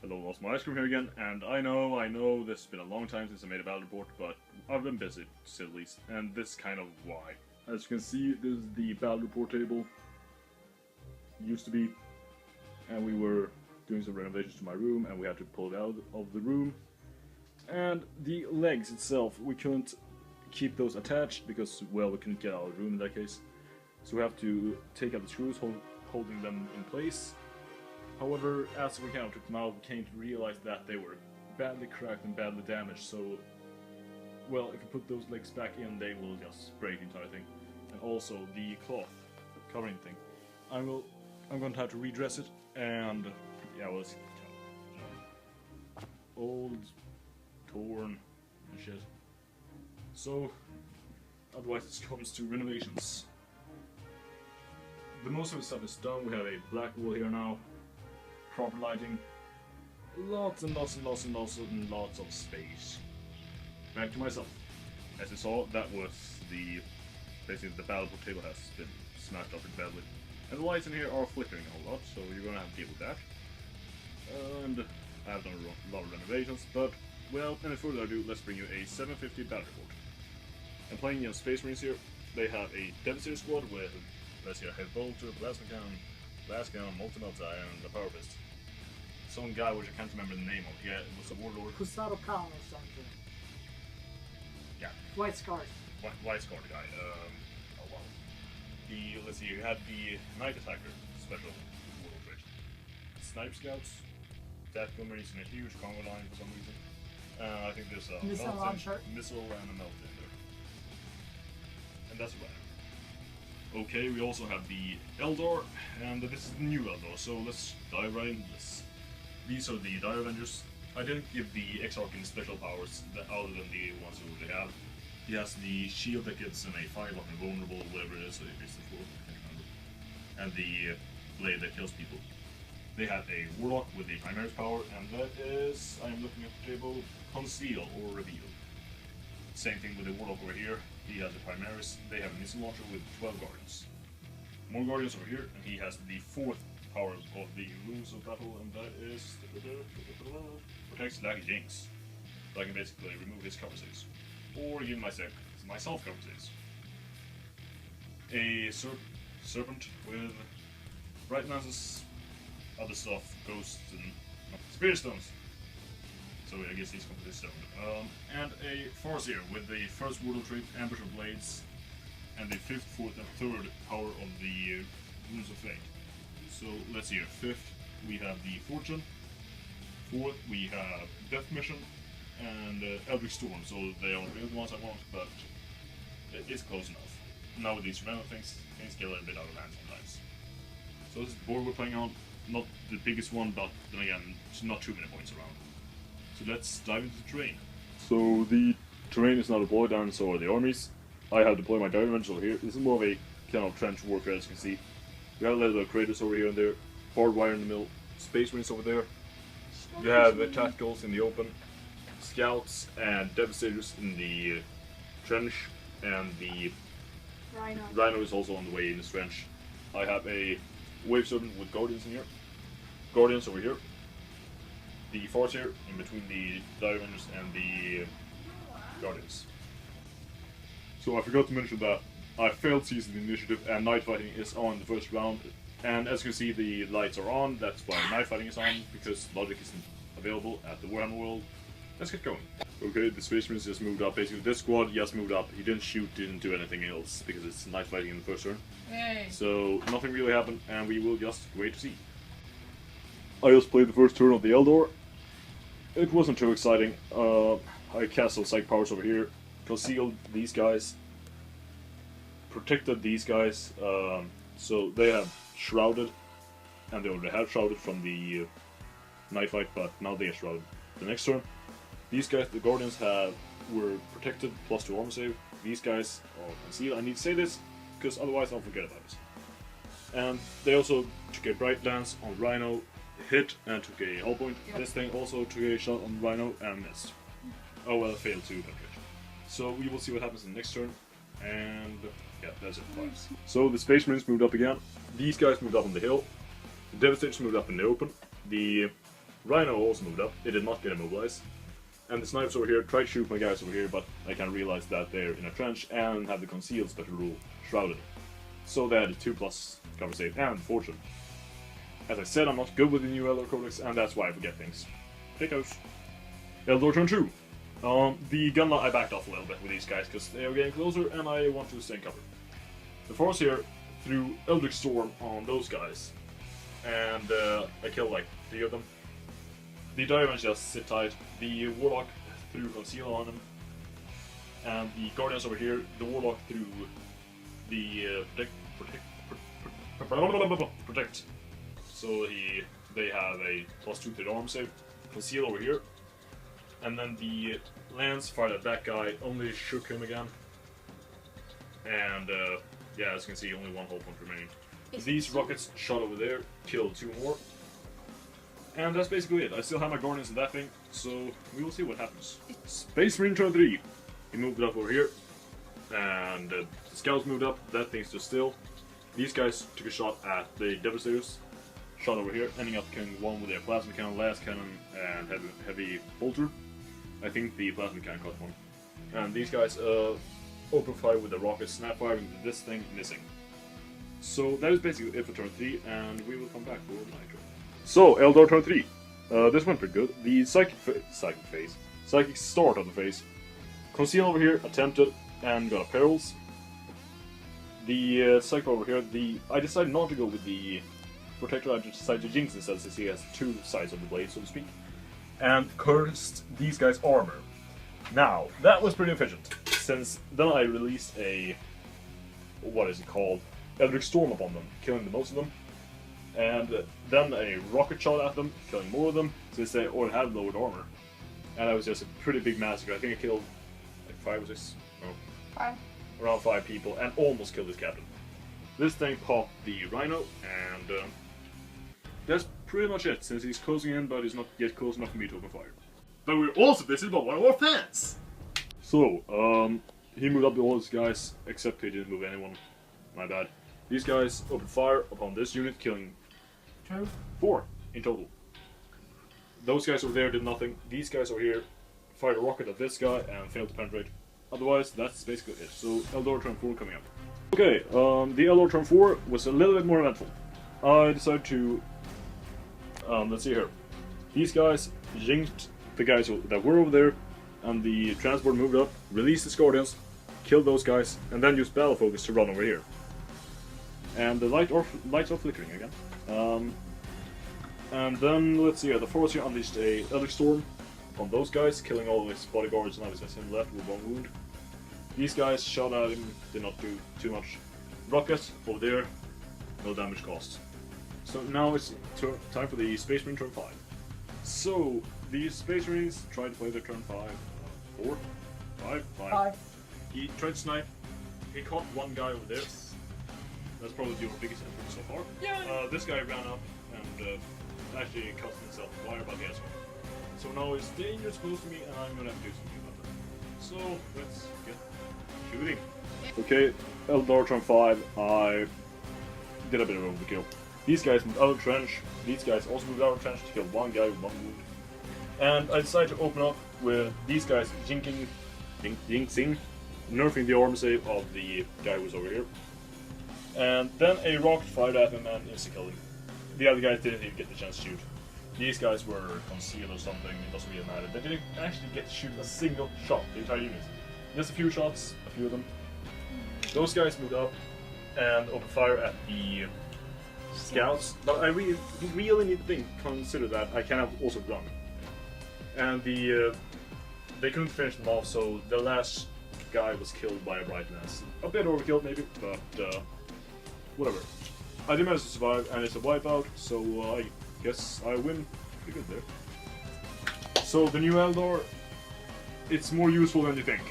Hello, Lost My Ice Cream here again, and I know, this has been a long time since I made a battle report, but I've been busy, to say the least, and this is kind of why. As you can see, this is the battle report table. Used to be, and we were doing some renovations to my room, and we had to pull it out of the room. And the legs itself, we couldn't keep those attached, because, well, we couldn't get out of the room in that case. So we have to take out the screws, holding them in place. However, as we kind of took them out, we came to realize that they were badly cracked and badly damaged, so, well, if you put those legs back in, they will just break the entire thing. And also, the cloth covering thing. I'm going to have to redress it, and, yeah, well, it's old, torn, and shit. So, otherwise it comes to renovations. The most of the stuff is done. We have a black wall here now. Proper lighting, lots and lots of space. Back to myself. As you saw, that was basically the battle report table has been smashed up pretty badly. And the lights in here are flickering a whole lot, so you're gonna have to deal with that. And I have done a lot of renovations, but, well, any further ado, let's bring you a 750 battle report. I'm playing Space Marines here. They have a Devastator squad with, let's see, a head bolter, plasma cannon, blast cannon, multi-melta, and a power fist. Some guy which I can't remember the name of. Yeah, it was a warlord. Kusado Khan or something. Yeah. White Scarred. White Scarred guy. Oh wow. Let's see, you had the Night Attacker special warlord trait. Snipe Scouts, Tactical Marines in a huge conga line for some reason. I think there's a missile launcher. Missile and a melta in there. And that's right. Okay, we also have the Eldar, and this is the new Eldar, so let's dive right into this. These are the Dire Avengers. I didn't give the Exarch any special powers other than the ones we already have. He has the shield that gets him a fireblock and vulnerable, whatever it is, so it's the 4th, I can't remember. And the blade that kills people. They have a Warlock with the Primaris power, and that is, I am looking at the table, Conceal or Reveal. Same thing with the Warlock over here. He has a Primaris. They have a missile launcher with 12 Guardians. More Guardians over here, and he has the 4th power of the Rules of Battle, and that is protects like Jinx. So I can basically remove his cover saves. Or give myself cover saves. A Serpent with Bright Lances, other stuff, Ghosts, and Spirit Stones. So I guess he's completely stoned. And a Farseer with the 1st Warlord trait, Ambush of Blades, and the 5th, 4th, and 3rd power of the Runes of Fate. So let's see here. 5th, we have the Fortune. 4th, we have Death Mission, and Eldritch Storm. So they aren't really the ones I want, but it's close enough. Now with these random things get a little bit out of hand sometimes. So this is the board we're playing on. Not the biggest one, but then again, not too many points around. So let's dive into the terrain. So the terrain is now deployed, and so are the armies. I have deployed my Dire Avengers over here. This is more of a kind of trench warfare, as you can see. We have a little bit of Kratos over here and there, barbed wire in the middle, Space Marines over there. You have Tacticals in the open, Scouts and Devastators in the trench, and the Rhino is also on the way in this trench. I have a Wave Serpent with Guardians in here, Guardians over here, the Farseer in between the Dire Avengers and the Guardians. So I forgot to mention that I failed season initiative, and night fighting is on the first round. And as you can see, the lights are on. That's why night fighting is on, because logic isn't available at the Warhammer world. Let's get going. Okay, the Space Marines just moved up. Basically, this squad just moved up. He didn't shoot, didn't do anything else, because it's night fighting in the first turn. Hey. So nothing really happened, and we will just wait to see. I just played the first turn of the Eldar. It wasn't too exciting. I cast some psych powers over here, concealed these guys, protected these guys, so they have shrouded, and they already had shrouded from the night fight, but now they are shrouded. The next turn, these guys, the Guardians, were protected, +2 armor save. These guys are concealed. I need to say this, because otherwise I'll forget about it. And they also took a Bright Lance on Rhino, hit, and took a hull point. Yep. This thing also took a shot on Rhino and missed. Oh well, failed to penetrate. So we will see what happens in the next turn, and yeah, that's it. So the Space Marines moved up again. These guys moved up on the hill. The Devastators moved up in the open. The Rhino also moved up. It did not get immobilized. And the snipers over here tried to shoot my guys over here, but I kind of realized that they're in a trench and have the concealed special rule shrouded. So they had a 2+ cover save and fortune. As I said, I'm not good with the new Eldar Codex, and that's why I forget things. Take those. Eldar turn 2. The gunla I backed off a little bit with these guys because they are getting closer and I want to stay in cover. The force here threw Eldritch Storm on those guys, and I killed like 3 of them. The Diamond just sit tight. The Warlock threw Conceal on him, and the Guardians over here, the Warlock threw the Protect. So they have a +2 to the arm save. Conceal over here. And then the Lance fired at that guy, only shook him again. And yeah, as you can see, only 1 whole point remaining. These rockets shot over there, killed 2 more. And that's basically it. I still have my Guardians in that thing, so we will see what happens. Space Marine turn 3. He moved up over here. And the Scouts moved up, that thing stood still. These guys took a shot at the Devastators. Shot over here, ending up killing 1 with their Plasma Cannon, Last Cannon, and Heavy Bolter. I think the Plasma Cannon caught 1. And these guys open fire with the rockets, snap firing into this thing, missing. So that is basically it for turn 3, and we will come back for my turn. So, Eldar turn 3. This went pretty good. The Psychic start of the phase. Conceal over here, attempted, and got a Perils. The Psychic over here, I decided not to go with the Protector, I decided to Jinx instead, since he has 2 sides of the blade, so to speak. And cursed these guys' armor. Now, that was pretty efficient, since then I released a, what is it called, Eldritch Storm upon them, killing the most of them. And then a rocket shot at them, killing more of them, since they already had lowered armor. And that was just a pretty big massacre. I think I killed like 5 or 6, no, 5. Around 5 people, and almost killed his captain. This thing popped the Rhino, and that's pretty much it, since he's closing in, but he's not yet close enough for me to open fire. But we're also visited by one of our fans! So, he moved up all his guys, except he didn't move anyone. My bad. These guys opened fire upon this unit, killing 4 in total. Those guys over there did nothing. These guys over here fired a rocket at this guy and failed to penetrate. Otherwise, that's basically it. So, Eldar turn 4 coming up. Okay, the Eldar turn 4 was a little bit more eventful. I decided to, let's see here. These guys jinked the guys that were over there, and the transport moved up, released the Guardians, killed those guys, and then used battle focus to run over here. And the lights are flickering again. And then, let's see here, the force here unleashed a Eldritch Storm on those guys, killing all his bodyguards, and obviously him left with 1 wound. These guys shot at him, did not do too much. Rocket over there, no damage caused. So now it's time for the Space Marine turn 5. So, the Space Marines tried to play their turn 5, 4, 5, 5. He tried to snipe, he caught 1 guy over there. That's probably your biggest effort so far. Yeah. This guy ran up and actually cut himself in fire, but he has 1. So now it's dangerous close to me, and I'm gonna have to do something about that. So let's get shooting. Okay, Eldar turn 5, I did a bit of overkill. These guys moved out of the trench, these guys also moved out of the trench to kill 1 guy with 1 wound. And I decided to open up with these guys jinxing, nerfing the armor save of the guy who was over here. And then a rocket fired at him and insta-killed him. The other guys didn't even get the chance to shoot. These guys were concealed or something, it doesn't really matter. They didn't actually get to shoot a single shot, the entire unit. Just a few shots, a few of them. Those guys moved up and opened fire at the Scouts, but I really need to consider that I can have also run. And they couldn't finish them off, so the last guy was killed by a Bright Lance. A bit overkill maybe, but whatever. I did manage to survive, and it's a wipeout, so I guess I win pretty good there. So the new Eldar, it's more useful than you think.